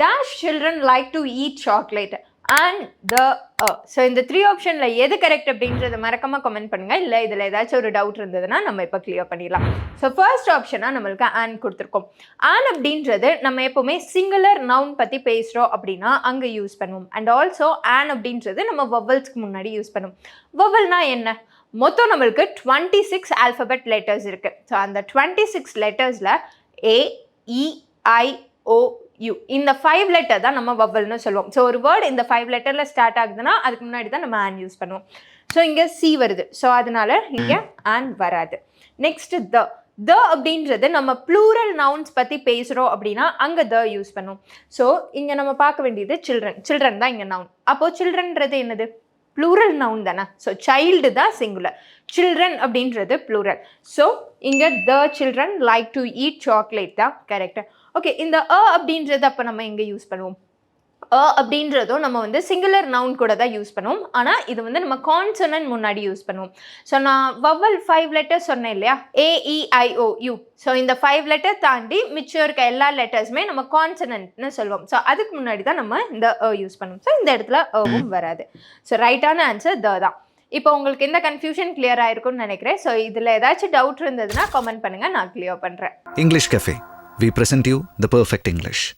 dash children like to eat chocolate and the so இந்த 3 ஆப்ஷனில் எது கரெக்ட் அப்படின்றத மறக்காம கமெண்ட் பண்ணுங்க. இல்லை இதில் ஏதாச்சும் ஒரு டவுட் இருந்ததுன்னா நம்ம இப்போ கிளியர் பண்ணிடலாம். ஸோ ஃபர்ஸ்ட் ஆப்ஷனாக நம்மளுக்கு ஆன் கொடுத்துருக்கோம். ஆன் அப்படின்றது நம்ம எப்போவுமே சிங்குலர் நவுன் பற்றி பேசுகிறோம் அப்படின்னா அங்கே யூஸ் பண்ணுவோம். அண்ட் ஆல்சோ ஆன் அப்படின்றது நம்ம வவல்ஸ்க்கு முன்னாடி யூஸ் பண்ணுவோம். வவல்னா என்ன? மொத்தம் நம்மளுக்கு 26 ஆல்ஃபபெட் லெட்டர்ஸ் இருக்குது. ஸோ அந்த 26 லெட்டர்ஸில் A, E, I, O, U இந்த 5 லெட்டர் தான் நம்ம வவல்னு சொல்லுவோம். ஸோ ஒரு வேர்டு இந்த 5 லெட்டரில் ஸ்டார்ட் ஆகுதுன்னா அதுக்கு முன்னாடி தான் நம்ம ஆன் யூஸ் பண்ணுவோம். ஸோ இங்கே சி வருது. ஸோ அதனால இங்கே ஆன் வராது. நெக்ஸ்ட் த அப்படின்றது நம்ம ப்ளூரல் நவுன்ஸ் பற்றி பேசுகிறோம் அப்படின்னா அங்கே த யூஸ் பண்ணுவோம். ஸோ இங்கே நம்ம பார்க்க வேண்டியது சில்ட்ரன் தான் இங்கே நவுன். அப்போது சில்ட்ரன்றது என்னது? ப்ளூரல் நவுன் தானே. ஸோ சைல்டு தான் சிங்குலர், சில்ட்ரன் அப்படின்றது ப்ளூரல். ஸோ இங்கே the children like to eat chocolate தான் கரெக்டாக. ஓகே, இந்த அப்படின்றது அப்போ நம்ம எங்கே யூஸ் பண்ணுவோம்? அப்படின்றதும் நம்ம வந்து சிங்குலர் நவுன் கூட தான் யூஸ் பண்ணுவோம். ஆனால் இது வந்து நம்ம கான்சனன்ட் முன்னாடி யூஸ் பண்ணுவோம். ஸோ நான் வவல் 5 லெட்டர்ஸ் சொன்னேன் இல்லையா, AEIOU. ஸோ இந்த 5 லெட்டர் தாண்டி மிச்சம் இருக்க எல்லா லெட்டர்ஸுமே நம்ம கான்சனன்ட்னு சொல்லுவோம். ஸோ அதுக்கு முன்னாடி தான் நம்ம இந்த யூஸ் பண்ணுவோம். ஸோ இந்த இடத்துல வராது. ஸோ ரைட்டான ஆன்சர் தான். இப்போ உங்களுக்கு இந்த கன்ஃபியூஷன் கிளியர் ஆயிருக்கும்னு நினைக்கிறேன். ஸோ இதில் ஏதாச்சும் டவுட் இருந்ததுன்னா கமெண்ட் பண்ணுங்கள், நான் கிளியர் பண்ணுறேன். English Cafe. We present you the perfect English.